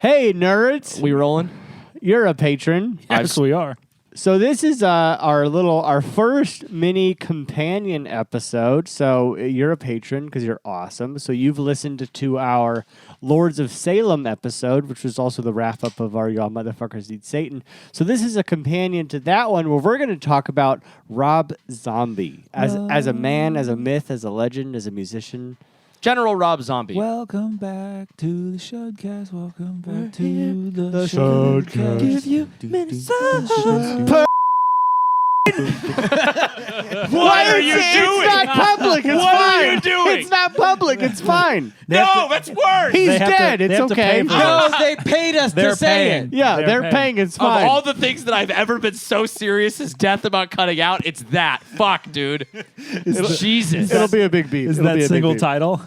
Hey, nerds. We rolling? You're a patron. Yes, we are. So this is our first mini companion episode. So you're a patron because you're awesome. So you've listened to our Lords of Salem episode, which was also the wrap up of our Y'all Motherfuckers Eat Satan. So this is a companion to that one where we're going to talk about Rob Zombie as a man, as a myth, as a legend, as a musician. General Rob Zombie. Welcome back to the Shudcast. Welcome back to the Shudcast. Give you Minnesota. What are you doing? It's not public. It's What fine. are you doing? It's not public. It's fine. No, that's worse. He's They have to- dead. they It's have to okay. pay for No, they paid us They're to say paying. it. Yeah, they're They're paying. It's Of fine. all the things that I've ever been so serious as death about cutting out, it's that. Fuck, dude. Jesus. It'll be a big beat. Is It'll that be a big single beat. title?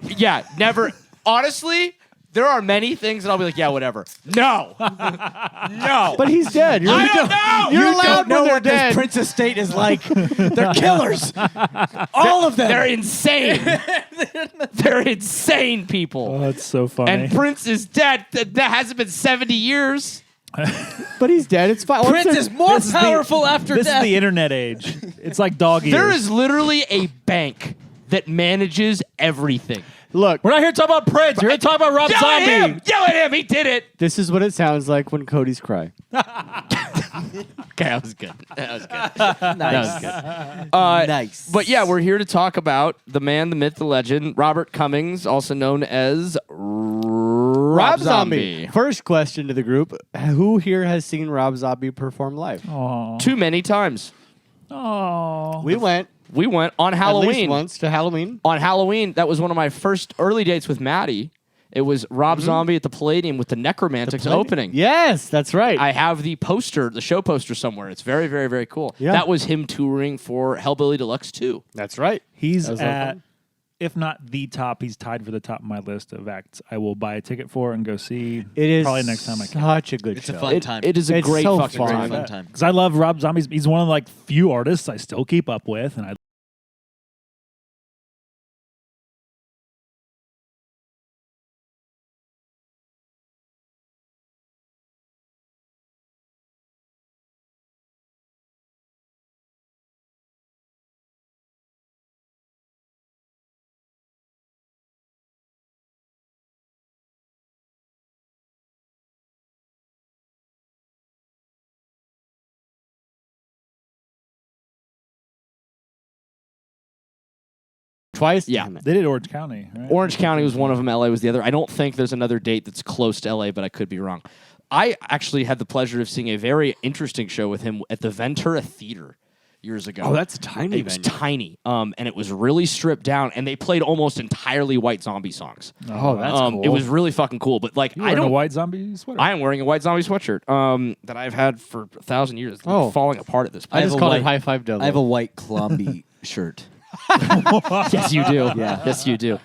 Yeah, never. Honestly, there are many things that I'll be like, yeah, whatever. No. No. But he's dead. You're, I don't know. You're You allowed don't know when they're what dead. this Prince estate is like. They're killers. All of them. They're insane. They're insane people. Oh, that's so funny. And Prince is dead. That hasn't been 70 years. But he's dead. It's fine. Once Prince they're- is more This is the- powerful after this death. is the internet age. It's like dog ears. There is literally a bank that manages everything. Look, We're not here to talk about Prince. We're here to talk about Rob Yell Zombie. at him! Yell at him! He did it! this is what it sounds like when Cody's cry. Okay, that was good. That was good. Nice. That was good. Nice. But yeah, we're here to talk about the man, the myth, the legend, Robert Cummings, also known as Rob Zombie. First question to the group: who here has seen Rob Zombie perform live? Aw. Too many times. Aw. We went We went on at Halloween. least once to Halloween. On Halloween, that was one of my first early dates with Maddie. It was Rob Zombie at the Palladium with the Necromantics opening. Yes, that's right. I have the poster, the show poster somewhere. It's very, very, very cool. Yeah. That was him touring for Hellbilly Deluxe 2. That's right. He's That was a lot of at, fun. if not the top, he's tied for the top of my list of acts I will buy a ticket for and go see. It is probably next time I can. such a good It's show. a fun time. It is a It's great so fucking fun. time. fun time. Because I love Rob Zombie. He's one of the like few artists I still keep up with, and I Twice. Yeah. Damn it. they did Orange County. Right? Orange County was one of them. LA was the other. I don't think there's another date that's close to LA, but I could be wrong. I actually had the pleasure of seeing a very interesting show with him at the Ventura Theater years ago. Oh, that's a tiny. It was venue. tiny, and it was really stripped down, and they played almost entirely White Zombie songs. Oh, that's cool. It was really fucking cool. But like, You I wearing a don't. white zombie sweater. I am wearing a White Zombie sweatshirt that I've had for 1,000 years. It's Oh. falling apart at this I point. just have a called it white- High Five Double. I have a white Columbia shirt. Yes, you do. Yeah. Yes, you do.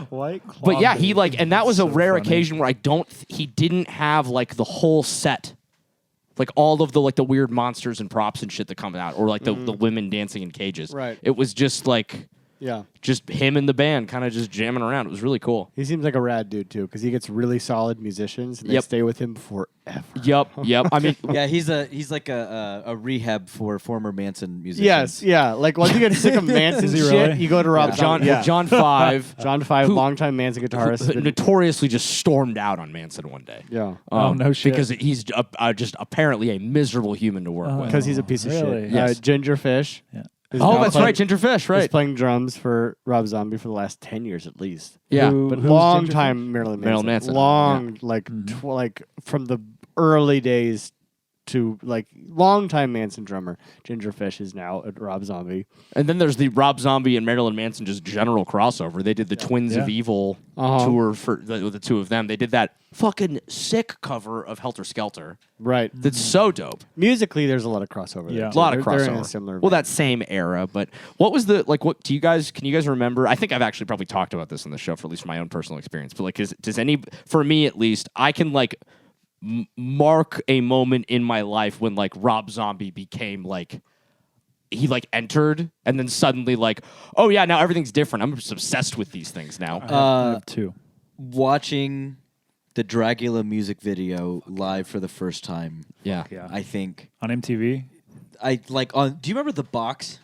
White But yeah, he like, and that was a So rare funny. occasion where he didn't have like the whole set, like all of the like the weird monsters and props and shit that come out, or like the women dancing in cages. Right. It was just like Yeah. just him and the band kind of just jamming around. It was really cool. He seems like a rad dude too, because he gets really solid musicians and they Yep. stay with him forever. Yep. I mean, Yeah, he's like a rehab for former Manson musicians. Yes, yeah. Like once you get sick of Manson Is he shit, really? you go to Rob John Zombie. Yeah. John Five John Five, Who- longtime Manson guitarist. who notoriously just stormed out on Manson one day. Yeah, Oh, no shit. Because he's just apparently a miserable human to work with. because he's a piece of Really? shit. Yes. Ginger Fish. Yeah. is Oh, now that's playing- right, Ginger Fish, is right? playing drums for Rob Zombie for the last 10 years at least. Yeah. But who's long Ginger time Marilyn Manson. Marilyn Manson. Long, like from the early days to like long time Manson drummer. Ginger Fish is now at Rob Zombie. And then there's the Rob Zombie and Marilyn Manson just general crossover. They did the Twins of Yeah. Evil tour for the two of them. They did that fucking sick cover of Helter Skelter. Right. That's so dope. Musically, there's a lot of crossover. Yeah. there, A too. lot of They're in crossover. a similar. Well, that same era. But what was the like? What do you guys? Can you guys remember? I think I've actually probably talked about this on the show for at least my own personal experience. But like, does any for me at least, I can like mark a moment in my life when like Rob Zombie became like. He like entered and then suddenly like, oh yeah, now everything's different. I'm just obsessed with these things now. I have two. Watching the Dragula music video live for the first time. Yeah. Yeah. I think On MTV. I like on. Do you remember The Box?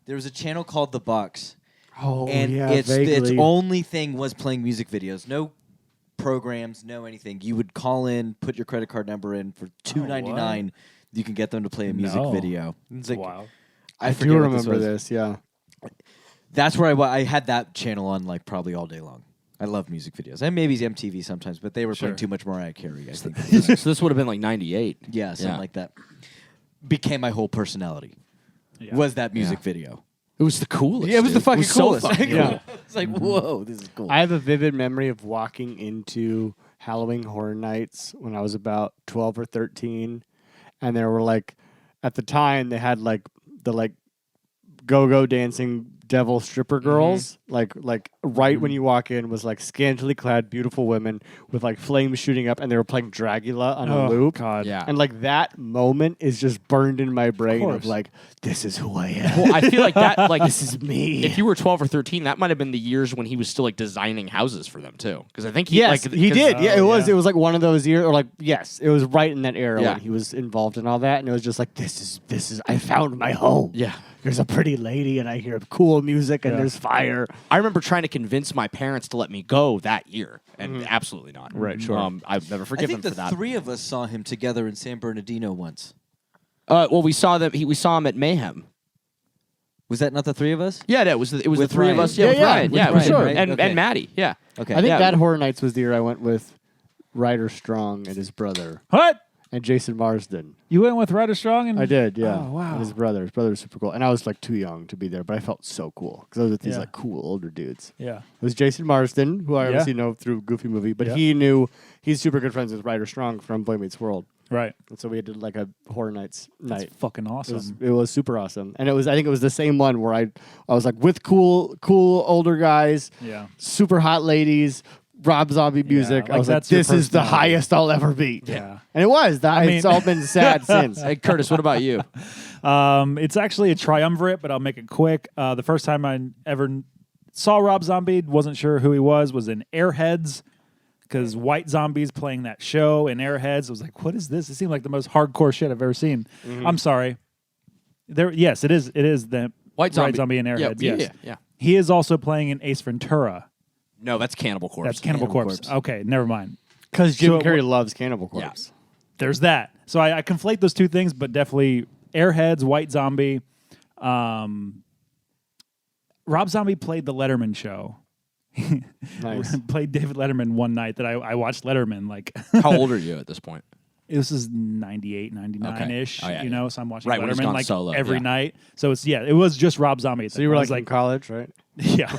There was a channel called The Box, Oh, and yeah, its vaguely. only thing was playing music videos. No programs, no anything. You would call in, put your credit card number in for $2.99. You can get them to play a music No. video. It's like, Wow. I I forget do what remember was. this. Yeah. That's where I had that channel on like probably all day long. I love music videos. And maybe MTV sometimes, but they were playing too much Mariah Carey, I think. So this would have been like 98. Yeah, something like that. Became my whole personality. Yeah. Was that music Yeah. video. It was the coolest. Yeah, it was the dude. fucking so coolest. fucking Yeah. cool. It's like, whoa, this is cool. I have a vivid memory of walking into Halloween Horror Nights when I was about 12 or 13. And there were like, at the time, they had like the go-go dancing devil stripper girls. Like right when you walk in was like scantily clad, beautiful women with like flames shooting up, and they were playing Dragula on a loop. God. Yeah. And like that moment is just burned in my brain of course. like, this is who I am. Well, I feel like that, like, This is me. if you were 12 or 13, that might have been the years when he was still like designing houses for them too. Because I think he, Yes, like, he 'cause- did. Yeah, Oh, it was. yeah. It was like one of those years, or like yes, it was right in that era Yeah. when he was involved in all that, and it was just like this is. I found my home. Yeah. There's a pretty lady, and I hear cool music, and Yeah. there's fire. I remember trying to convince my parents to let me go that year, and absolutely not. Right, sure. I've never I forgiven think the for that. three of us saw him together in San Bernardino once. Well, we saw them. We saw him at Mayhem. Was that not the three of us? Yeah, it was. It was With the three of Ryan. us. Yeah, Yeah, with yeah, Ryan. with Yeah, it was Ryan, sure. right? And Okay. Maddie. Yeah. Okay. I think Yeah. that Horror Nights was the year I went with Ryder Strong and his brother, What? and Jason Marsden. You went with Ryder Strong and I did, yeah. Oh, wow. And his brother. His brother was super cool, and I was like too young to be there, but I felt so cool because I was with these Yeah. like cool older dudes. Yeah. It was Jason Marsden, who I Yeah. obviously know through Goofy Movie, but Yeah. he's super good friends with Ryder Strong from Boy Meets World. Right. And so we did like a Horror Nights night. That's fucking awesome. It was super awesome. And I think it was the same one where I was like with cool older guys, Yeah. super hot ladies, Rob Zombie music. like I was like, that's your this is the personality. highest I'll ever be. Yeah. And it was. It's mean- all been sad since. Hey, Curtis, what about you? It's actually a triumvirate, but I'll make it quick. The first time I ever saw Rob Zombie, wasn't sure who he was in Airheads, because White Zombie's playing that show in Airheads. I was like, what is this? It seemed like the most hardcore shit I've ever seen. I'm sorry. Yes, it is. It is the White Zombie. in Airheads. Yeah, yes. yeah. He is also playing in Ace Ventura. No, that's Cannibal Corpse. That's Cannibal Corpse. Corpse. Okay, never mind. Because Jim So Carrey loves Cannibal Yeah. Corpse. There's that. So I conflate those two things, but definitely Airheads, White Zombie. Rob Zombie played the Letterman show. Nice. Played David Letterman one night that I watched Letterman. Like, How old are you at this point? this is 98, 99-ish, Okay. Oh, yeah, you know, so I'm watching Right, when he's Letterman gone like solo, every yeah. night. So it was just Rob Zombie. So you were like in college, right? yeah.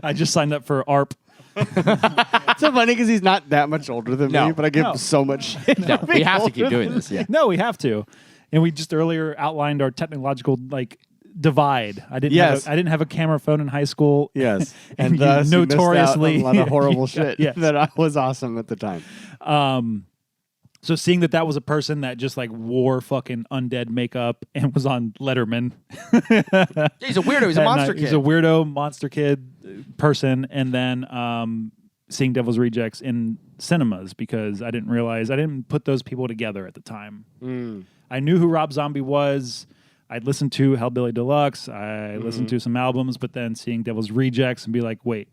I just signed up for ARP. It's so funny because he's not that much older than No. me, but I give No. him so much shit. No, we have to keep doing this. Yeah. No, we have to. And we just earlier outlined our technological divide. I didn't have a camera phone in high school. Yes. And And you thus you notoriously- missed out on a lot of horrible shit Yes. that was awesome at the time. So seeing that was a person that just like wore fucking undead makeup and was on Letterman. Yeah, he's a weirdo. He's a that monster night. kid. He's a weirdo monster kid person. And then seeing Devil's Rejects in cinemas because I didn't put those people together at the time. I knew who Rob Zombie was. I'd listened to Hellbilly Deluxe. I listened to some albums, but then seeing Devil's Rejects and be like, wait,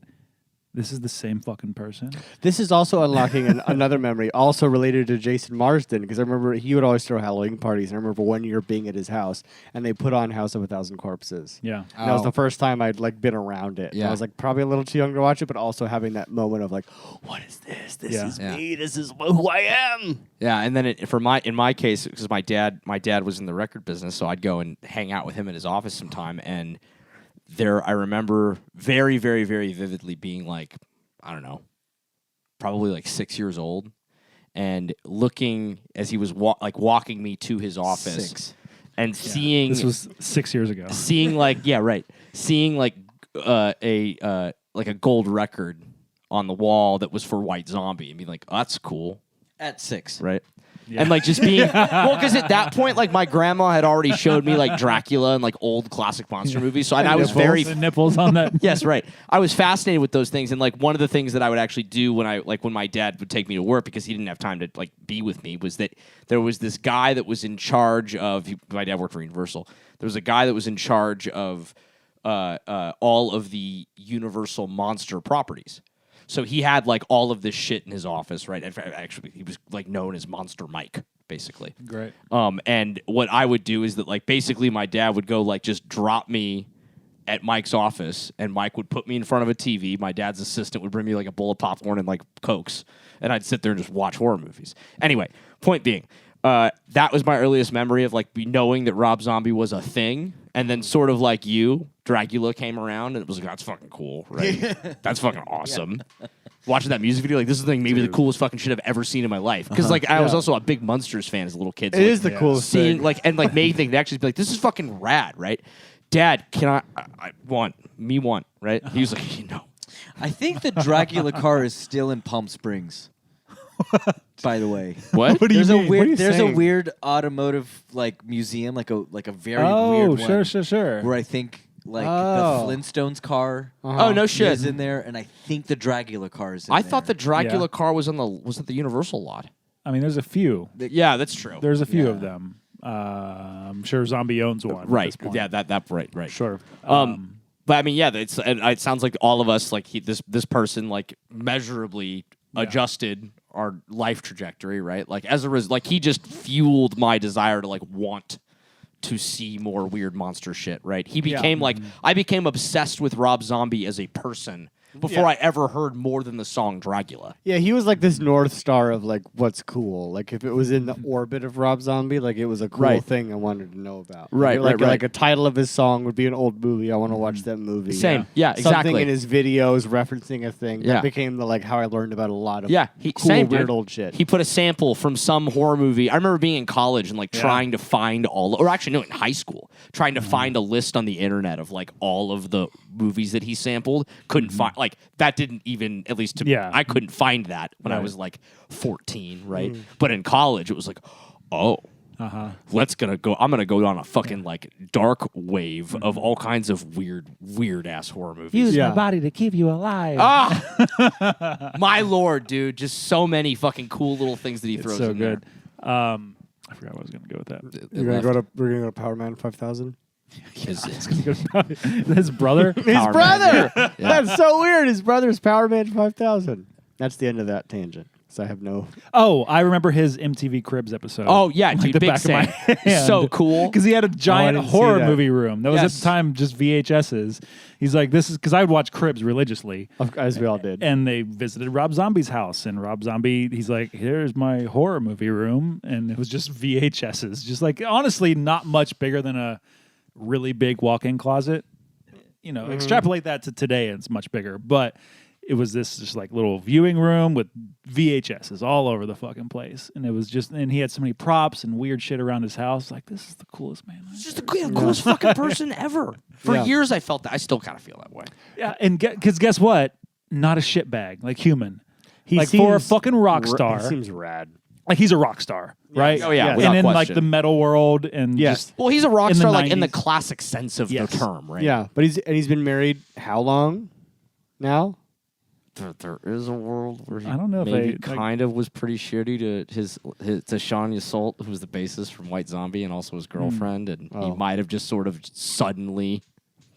this is the same fucking person. This is also unlocking another memory, also related to Jason Marsden, because I remember he would always throw Halloween parties. And I remember one year being at his house, and they put on House of a Thousand Corpses. Yeah. And that was the first time I'd like been around it. And Yeah. I was like probably a little too young to watch it, but also having that moment of like, what is this? This Yeah. is Yeah. me. This is who I am. Yeah, and then in my case, because my dad was in the record business, so I'd go and hang out with him at his office sometime, and I remember very, very, very vividly being like, I don't know, probably like 6 years old, and looking as he was walking me to his office, 6. and seeing This was 6 years ago. seeing like seeing like a gold record on the wall that was for White Zombie, and being like, oh, that's cool. At 6. Right. and like just being well, because at that point, like my grandma had already showed me like Dracula and like old classic monster movies, so I was very The nipples on that. yes, right. I was fascinated with those things, and like one of the things that I would actually do when my dad would take me to work because he didn't have time to like be with me was that there was this guy that was in charge of. My dad worked for Universal. There was a guy that was in charge of all of the Universal monster properties. So he had like all of this shit in his office, right? Actually, he was like known as Monster Mike, basically. Great. And what I would do is that like basically my dad would go like just drop me at Mike's office, and Mike would put me in front of a TV. My dad's assistant would bring me like a bowl of popcorn and like Cokes, and I'd sit there and just watch horror movies. Anyway, point being, that was my earliest memory of like knowing that Rob Zombie was a thing, and then sort of like you, Dragula came around, and it was like, that's fucking cool, right? That's fucking awesome. Watching that music video, like this is maybe the coolest fucking shit I've ever seen in my life. Because like I was also a big Monsters fan as a little kid. So, It like, is the coolest seeing thing. like and like making things actually be like, this is fucking rad, right? Dad, can I want me one, right? He was like, you know. I think the Dracula car is still in Palm Springs. By the way, What? What do you there's mean? a What are weird you there's saying? a weird automotive like museum, like a very Oh, weird one. sure. Where I think like Oh. the Flintstones car Oh no shit! is in there, and I think the Dracula car is in I there. thought the Dracula Yeah. car was at the Universal lot. I mean, there's a few. Yeah, that's true. There's a few Yeah. of them. I'm sure Zombie owns one. At Right. this point. Yeah, that right. Sure. But I mean, yeah, it sounds like all of us, like this person, like measurably adjusted our life trajectory, right? Like as a result, like he just fueled my desire to like want to see more weird monster shit, right? He became like I became obsessed with Rob Zombie as a person before I ever heard more than the song Dragula. Yeah, he was like this North Star of like what's cool. Like if it was in the orbit of Rob Zombie, like it was a cool Right. thing I wanted to know about. Right, like, right. Like a title of his song would be an old movie. I want to watch that movie. Same. Yeah, Something exactly. in his videos referencing a thing. Yeah. That became the like how I learned about a lot of cool same, weird dude. old shit. He put a sample from some horror movie. I remember being in college and like trying to find or actually no, in high school, trying to find a list on the internet of like all of the movies that he sampled. Couldn't find like that. Didn't even at least to Yeah. I couldn't find that when I was like 14, right? But in college, it was like, oh. I'm gonna go on a fucking like dark wave of all kinds of weird ass horror movies. Use Yeah. my body to keep you alive. My lord, dude! Just so many fucking cool little things that he throws so in good. there. I forgot what I was going to go with that. we're gonna go to Power Man 5000. His brother. His Power Man, brother. yeah. That's so weird. His brother's Power Man 5000. That's the end of that tangent. So I have no. Oh, I remember his MTV Cribs episode. Oh yeah, Like dude! the Big back of my Sam, hand. so cool. Because he had a giant didn't see horror that. movie room. That was at Yes. the time just VHSs. He's like, this is because I would watch Cribs religiously. As we all did. And they visited Rob Zombie's house. And Rob Zombie, he's like, here's my horror movie room. And it was just VHSs. Just like, honestly, not much bigger than a really big walk-in closet. You know, extrapolate that to today, and it's much bigger. But it was this just like little viewing room with VHSs all over the fucking place. And it was just, and he had so many props and weird shit around his house. Like, this is the coolest man. He's just the coolest fucking person ever. For Yeah. years, I felt that. I still kind of feel that way. Yeah, and because guess what? Not a shitbag, like human. He Like for a seems fucking rock star, He seems rad. like he's a rock star, right? Oh, yeah, Yes. without and in like question. the metal world, and Yes. just Well, he's a rock in the star, like in the 90s. classic sense of Yes. the term, right? Yeah, but he's been married how long now? There is a world where he I don't know if maybe they, like- kind of was pretty shitty to Sean Yseult, who was the bassist from White Zombie and also his girlfriend, and he Oh. might have just sort of suddenly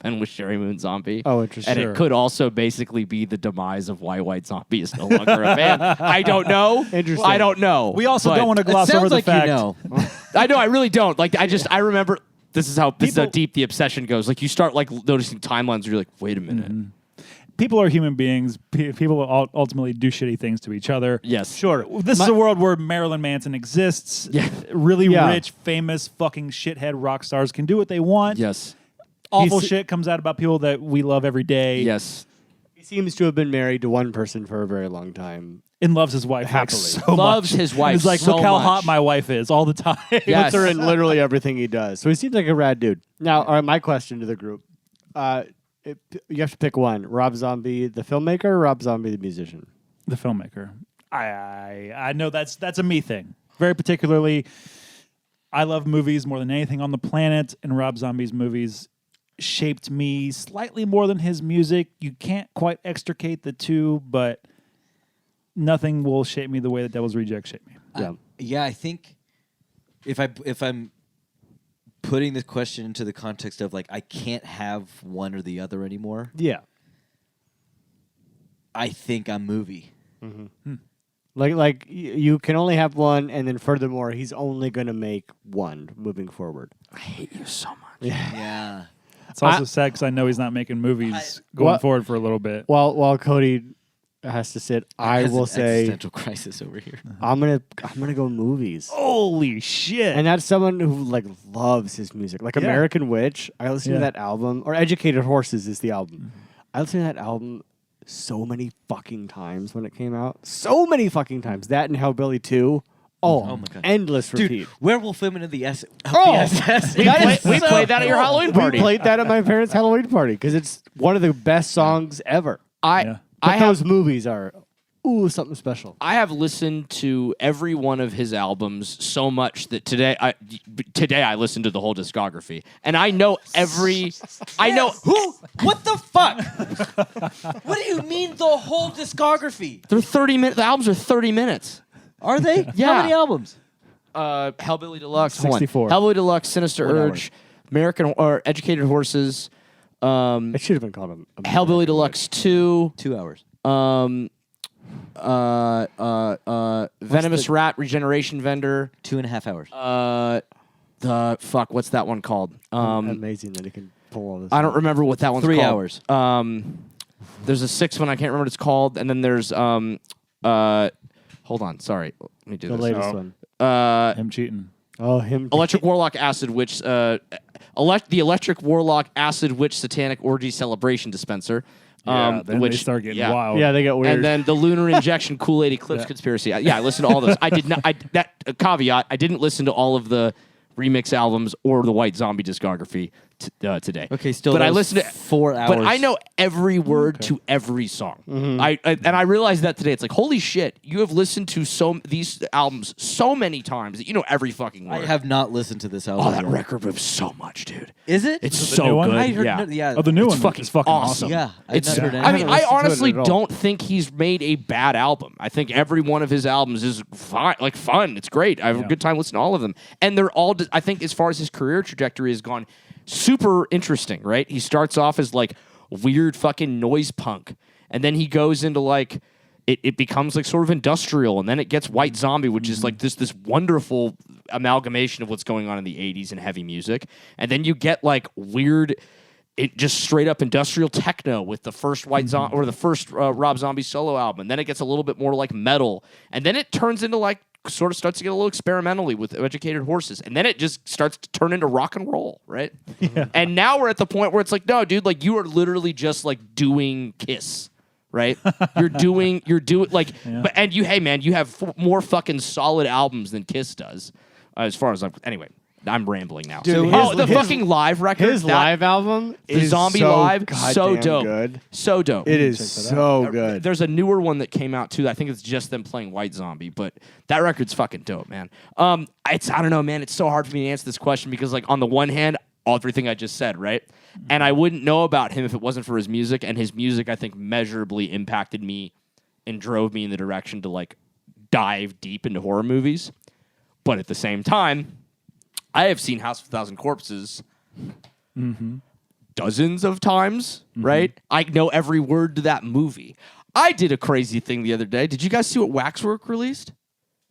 been with Sherry Moon Zombie. Oh, interesting. And Sure. it could also basically be the demise of why White Zombie is no longer a band. I don't know. Interesting. I don't know. we also But don't want to It gloss sounds over the like fact. you know. I know. I really don't. Like, I remember. This is how People- deep the obsession goes. Like, you start like noticing timelines where you're like, wait a minute. People are human beings. People ultimately do shitty things to each other. Yes. Sure. This is a world where Marilyn Manson exists. Yeah. Really Yeah. rich, famous, fucking shithead rock stars can do what they want. Yes. Awful He's- shit comes out about people that we love every day. Yes. He seems to have been married to one person for a very long time. And loves his wife like, Happily. so Loves much. his wife And he's like, so look how much. hot my wife is all the time. Yes. Puts her in literally everything he does. So he seems like a rad dude. Now, all right, my question to the group. You have to pick one. Rob Zombie, the filmmaker, or Rob Zombie, the musician? The filmmaker. I know that's a me thing. very particularly, I love movies more than anything on the planet, and Rob Zombie's movies shaped me slightly more than his music. You can't quite extricate the two, but nothing will shape me the way that Devil's Rejects shaped me. Yeah, I think if I'm putting this question into the context of like I can't have one or the other anymore, Yeah. I think I'm movie. Like you can only have one, and then furthermore, he's only going to make one moving forward. I hate you so much. Yeah. It's also sad because I know he's not making movies going forward for a little bit. While Cody has to sit, I Has will an say existential crisis over here. I'm gonna go movies. Holy shit! And that's someone who like loves his music. Like American Witch, I listened to that album, or Educated Horses is the album. I listened to that album so many fucking times when it came out. So many fucking times. That and Hellbilly 2. Oh my God. Endless repeat. Dude, Werewolf Women of the SS. We played that at your Halloween party. We played that at my parents' Halloween party because it's one of the best songs ever. But those movies are something special. I have listened to every one of his albums so much that today I listened to the whole discography, and I know every. I know who. What the fuck? What do you mean the whole discography? they're 30 minutes. The albums are 30 minutes. Are they? Yeah. How many albums? Hellbilly Deluxe, 64. Hellbilly Deluxe, Sinister 1 hour. Urge, American or Educated Horses. It should have been called a Hellbilly Deluxe 2. 2 hours. Venomous Rat Regeneration Vendor. 2.5 hours. What's that one called? amazing that he can pull all this. I don't remember what that one's 3 called. hours. There's a sixth one. I can't remember what it's called. And then there's hold on. Sorry. Let me do the this. latest one. Him cheating. Oh, him. Electric Warlock Acid Witch. The Electric Warlock Acid Witch Satanic Orgy Celebration Dispenser. Then which they start getting yeah. wild. Yeah, they get weird. And then the Lunar Injection Kool-Aid Eclipse Conspiracy. I listened to all those. I did not. Caveat: I didn't listen to all of the remix albums or the White Zombie discography today. Okay, still, but that I was listened to 4 hours. But I know every word to every song. And I realized that today. It's like, holy shit, you have listened to these albums so many times that you know every fucking word. I have not listened to this album. Oh, that record moves so much, dude. Is it? It's the so new one? good. I heard yeah. Oh, the new one fucking is fucking awesome. awesome. Yeah, I've It's. not heard I mean, haven't I listened to it honestly at all. don't think he's made a bad album. I think every one of his albums is fun. It's great. I have a good time listening to all of them, and they're all. I think as far as his career trajectory has gone, super interesting. Right? He starts off as like weird fucking noise punk, and then he goes into like. It becomes like sort of industrial, and then it gets White Zombie, which is like this wonderful amalgamation of what's going on in the 80s and heavy music. And then you get like weird, just straight up industrial techno with the first White Zombie or the first Rob Zombie solo album. And then it gets a little bit more like metal, and then it turns into like sort of starts to get a little experimentally with Educated Horses, and then it just starts to turn into rock and roll, right? Yeah. And now we're at the point where it's like, no, dude, like you are literally just like doing Kiss. Right, you're doing like, but and you, hey man, you have more fucking solid albums than Kiss does, as far as Anyway, I'm rambling now. Dude, the fucking live record, his live album the is Zombie so Live, so goddamn dope, good. so dope. It is so good. There's a newer one that came out too. I think it's just them playing White Zombie, but that record's fucking dope, man. I don't know, man. It's so hard for me to answer this question because, like, on the one hand, everything I just said, right? And I wouldn't know about him if it wasn't for his music, and his music, I think, measurably impacted me and drove me in the direction to, like, dive deep into horror movies. But at the same time, I have seen House of a Thousand Corpses dozens of times, right? I know every word to that movie. I did a crazy thing the other day. Did you guys see what Waxwork released?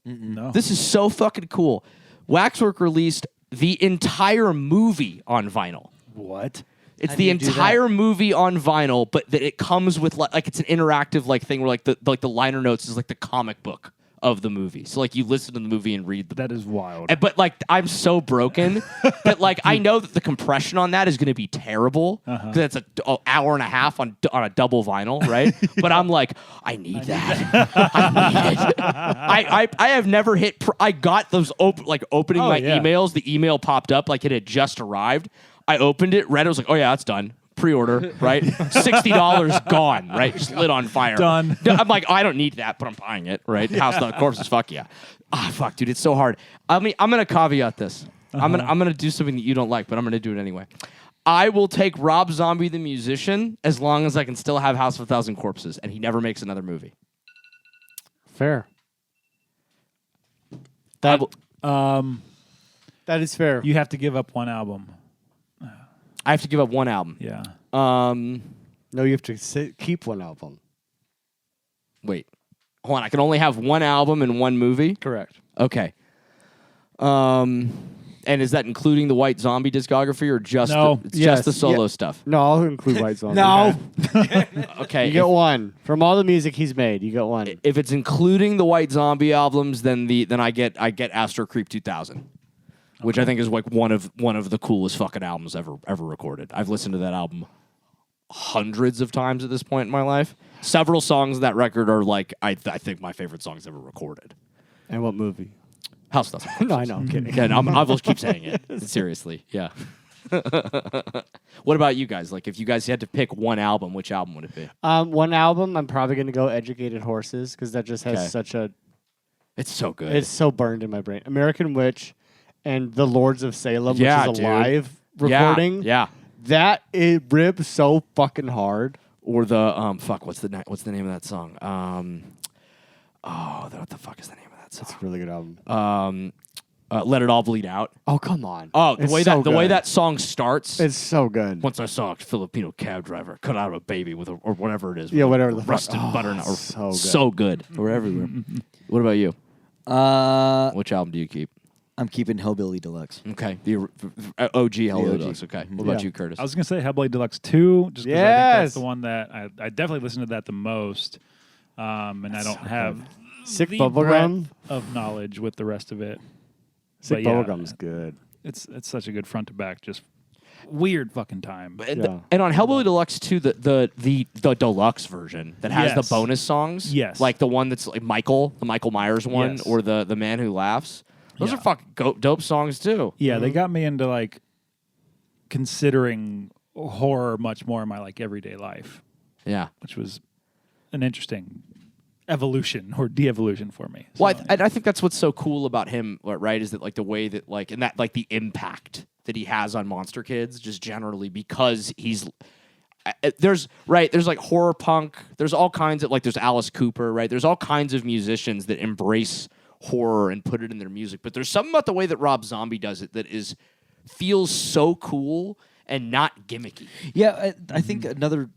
No. This is so fucking cool. Waxwork released the entire movie on vinyl. What? It's How the do you do entire movie on vinyl, but that it comes with like it's an interactive like thing where like the liner notes is like the comic book of the movie. So like you listen to the movie and read the That is wild. but like I'm so broken that like I know that the compression on that is going to be terrible because it's an hour and a half on a double vinyl, right? But I'm like, I need that. I need it. I have never hit. I got those opening my emails. The email popped up like it had just arrived. I opened it, read it, was like, oh yeah, that's done. pre-order, right? $60 gone, right? Just lit on fire. Done. I'm like, I don't need that, but I'm buying it, right? House of the Corpses, fuck yeah. Ah, fuck, dude, it's so hard. I mean, I'm gonna caveat this. I'm gonna do something that you don't like, but I'm gonna do it anyway. I will take Rob Zombie the musician as long as I can still have House of a Thousand Corpses, and he never makes another movie. Fair. I will- That is fair. You have to give up one album. I have to give up one album. Yeah. No, you have to keep one album. Wait, hold on. I can only have one album and one movie. Correct. Okay. And is that including the White Zombie discography or just No. just the solo stuff? No, I'll include White Zombie. No. Okay. You get one from all the music he's made. You get one. If it's including the White Zombie albums, then I get Astro Creep 2000, which I think is like one of the coolest fucking albums ever recorded. I've listened to that album hundreds of times at this point in my life. Several songs on that record are like I think my favorite songs ever recorded. And what movie? House doesn't. No, I know. I'm kidding. Yeah, no, I'll just keep saying it. Seriously, yeah. What about you guys? Like, if you guys had to pick one album, which album would it be? One album, I'm probably going to go Educated Horses because that just has Okay. such a... It's so good. It's so burned in my brain. American Witch and The Lords of Salem, Yeah, which is a dude. live recording. Yeah. That, it rips so fucking hard. Or the what's the name of that song? What the fuck is the name of that song? It's a really good album. Let It All Bleed Out. Oh, come on. Oh, the It's way so the way good. that song starts. It's so good. Once I saw a Filipino cab driver cut out a baby with or whatever it is. Yeah, with whatever the fuck. rusted Oh, butternut. so good. So good. We're everywhere. What about you? Which album do you keep? I'm keeping Hellbilly Deluxe. Okay, the OG Hellbilly OG. Deluxe. Okay, what about Yeah. you, Curtis? I was going to say Hellblade Deluxe 2, just because I think Yes. that's the one that I definitely listen to that the most. And I don't have Sick the Bubblegum. breadth of knowledge with the rest of it. Sick But yeah, Bubblegum's good. It's such a good front to back, just weird fucking time. Yeah. And on Hellbilly Deluxe 2, the deluxe version that has Yes. the bonus songs, Yes. like the one that's like the Michael Myers one, Yes. or the Man Who Laughs. Those Yeah. are fucking dope songs too. Yeah, they got me into like considering horror much more in my like everyday life, Yeah. which was an interesting evolution or de-evolution for me. Well, So, I think that's what's so cool about him, right? Is that like the way that like and that like the impact that he has on monster kids, just generally because he's there's like horror punk. There's all kinds of like there's Alice Cooper, right? There's all kinds of musicians that embrace horror and put it in their music. But there's something about the way that Rob Zombie does it that feels so cool and not gimmicky. Yeah, I think another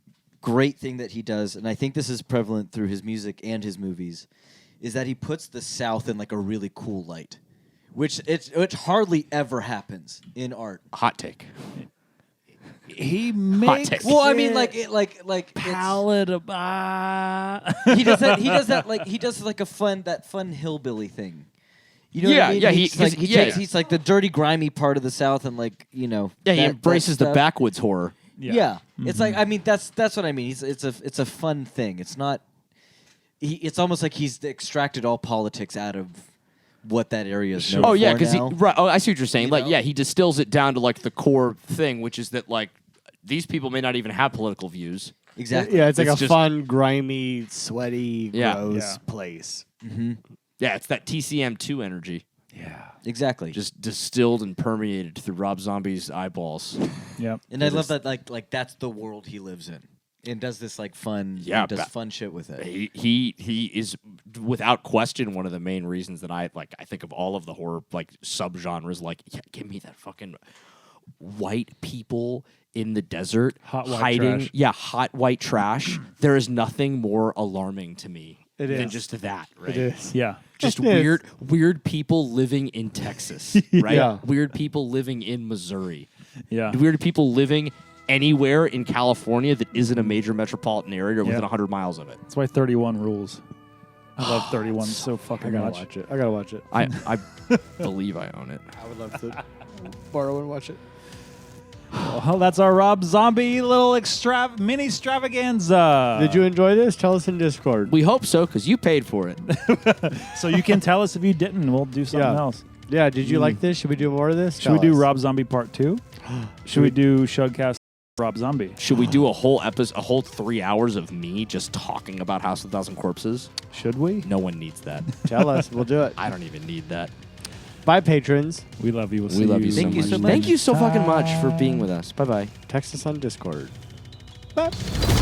great thing that he does, and I think this is prevalent through his music and his movies, is that he puts the South in like a really cool light, which hardly ever happens in art. Hot take. he makes take. Well, I mean, it like it's, palatable. he does that. He does like that fun hillbilly thing. You know what I mean? Yeah, He's like the dirty, grimy part of the South, and like Yeah, he that embraces the stuff. backwoods horror. Yeah, it's like I mean that's what I mean. It's a fun thing. It's not. It's almost like he's extracted all politics out of what that area is known Oh yeah, for because now. right. Oh, I see what you're saying. You Like, know? yeah, he distills it down to like the core thing, which is that like these people may not even have political views. Exactly. Yeah, it's like It's a just- fun, grimy, sweaty, Yeah. gross Yeah. place. Yeah, it's that TCM2 energy, Yeah. Exactly. just distilled and permeated through Rob Zombie's eyeballs. Yep. And I love that like that's the world he lives in, and does this like fun does fun shit with it. He is without question one of the main reasons that I think of all of the horror like subgenres. Like, yeah, give me that fucking white people in the desert Hot white hiding. trash. Yeah, hot white trash. There is nothing more alarming to me It than is. just that. Right. It is. Yeah. Just It is. weird people living in Texas, right? Yeah. Weird people living in Missouri. Yeah. Weird people living anywhere in California that isn't a major metropolitan area or within Yeah. 100 miles of it. That's why 31 rules. I love 31 so I fucking gotta much. watch it. I gotta watch it. I believe I own it. I would love to borrow and watch it. Well, that's our Rob Zombie little mini extravaganza. Did you enjoy this? Tell us in Discord. We hope so because you paid for it. So you can tell us if you didn't. We'll do something Yeah. else. Yeah, did you like this? Should we do more of this? Should we Tell do us. Rob Zombie Part 2? Should we do Shugcast Rob Zombie. Should we do a whole episode, a whole 3 hours of me just talking about House of a Thousand Corpses? Should we? No one needs that. Tell us. We'll do it. I don't even need that. Bye, patrons. We love you. We'll We see love you so next much. time. Thank you so fucking much for being with us. Bye bye. Text us on Discord. Bye.